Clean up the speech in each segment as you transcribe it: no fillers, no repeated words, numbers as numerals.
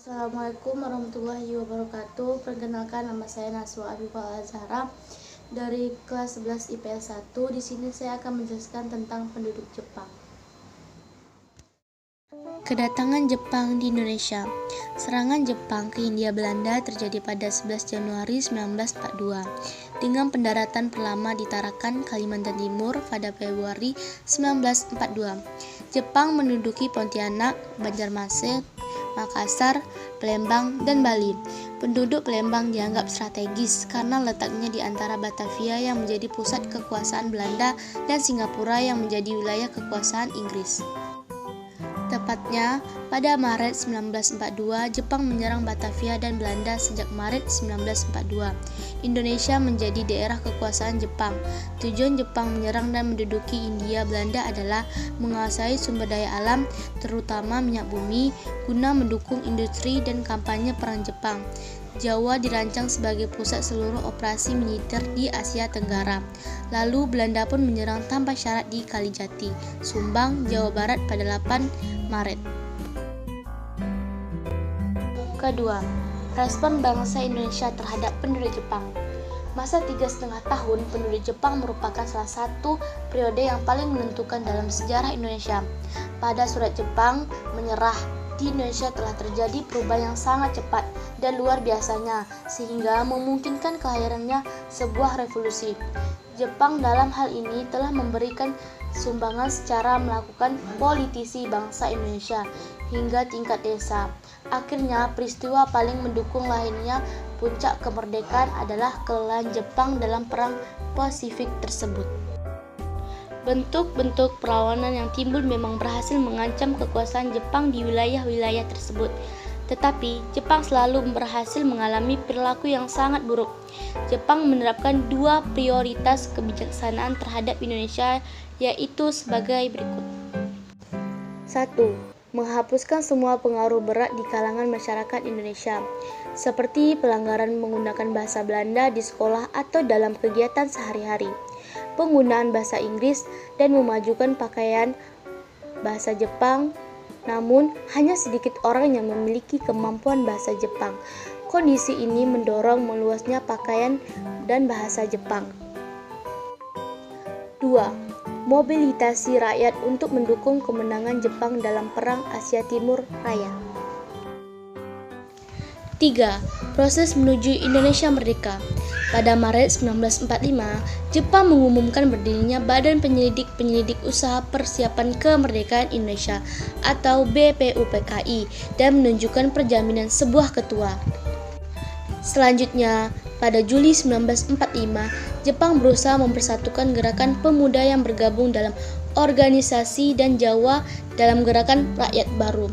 Assalamualaikum warahmatullahi wabarakatuh. Perkenalkan, nama saya Naswa Abibah Al-Zahra dari kelas 11 IPS 1. Di sini saya akan menjelaskan tentang penduduk Jepang. Kedatangan Jepang di Indonesia. Serangan Jepang ke Hindia Belanda terjadi pada 11 Januari 1942 dengan pendaratan pertama di Tarakan, Kalimantan Timur pada Februari 1942. Jepang menduduki Pontianak, Banjarmasin, Makassar, Palembang, dan Bali. Penduduk Palembang dianggap strategis karena letaknya di antara Batavia yang menjadi pusat kekuasaan Belanda dan Singapura yang menjadi wilayah kekuasaan Inggris. Tepatnya pada Maret 1942, Jepang menyerang Batavia dan Belanda. Sejak Maret 1942, Indonesia menjadi daerah kekuasaan Jepang. Tujuan Jepang menyerang dan menduduki Hindia Belanda adalah menguasai sumber daya alam, terutama minyak bumi, guna mendukung industri dan kampanye perang Jepang. Jawa dirancang sebagai pusat seluruh operasi militer di Asia Tenggara. Lalu Belanda pun menyerang tanpa syarat di Kalijati, Sumbang, Jawa Barat pada 8 Maret. Kedua, respon bangsa Indonesia terhadap penduduk Jepang. Masa 3,5 tahun penduduk Jepang merupakan salah satu periode yang paling menentukan dalam sejarah Indonesia. Pada surat Jepang menyerah di Indonesia telah terjadi perubahan yang sangat cepat dan luar biasanya sehingga memungkinkan kelahirannya sebuah revolusi. Jepang dalam hal ini telah memberikan sumbangan secara melakukan politisi bangsa Indonesia hingga tingkat desa. Akhirnya peristiwa paling mendukung lahirnya puncak kemerdekaan adalah kelelahan Jepang dalam perang Pasifik tersebut. Bentuk-bentuk perlawanan yang timbul memang berhasil mengancam kekuasaan Jepang di wilayah-wilayah tersebut. Tetapi, Jepang selalu berhasil mengalami perilaku yang sangat buruk. Jepang menerapkan dua prioritas kebijaksanaan terhadap Indonesia, yaitu sebagai berikut. 1. Menghapuskan semua pengaruh berat di kalangan masyarakat Indonesia, seperti pelanggaran menggunakan bahasa Belanda di sekolah atau dalam kegiatan sehari-hari, penggunaan bahasa Inggris, dan memajukan pakaian bahasa Jepang. Namun, hanya sedikit orang yang memiliki kemampuan bahasa Jepang. Kondisi ini mendorong meluasnya pakaian dan bahasa Jepang. 2. Mobilisasi rakyat untuk mendukung kemenangan Jepang dalam Perang Asia Timur Raya. 3. Proses menuju Indonesia Merdeka. Pada Maret 1945, Jepang mengumumkan berdirinya Badan Penyelidik Usaha Persiapan Kemerdekaan Indonesia atau BPUPKI dan menunjukkan perjaminan sebuah ketua. Selanjutnya, pada Juli 1945, Jepang berusaha mempersatukan gerakan pemuda yang bergabung dalam organisasi dan Jawa dalam Gerakan Rakyat Baru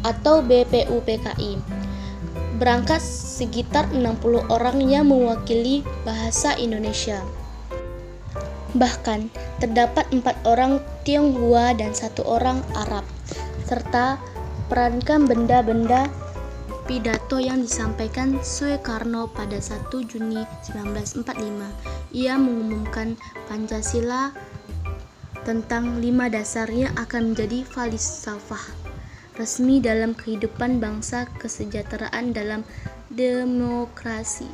atau BPUPKI. Berangkat sekitar 60 orang yang mewakili bahasa Indonesia. Bahkan terdapat 4 orang Tionghoa dan 1 orang Arab, serta perankan benda-benda pidato yang disampaikan Soekarno pada 1 Juni 1945. Ia mengumumkan Pancasila tentang 5 dasar yang akan menjadi falsafah resmi dalam kehidupan bangsa, kesejahteraan dalam demokrasi.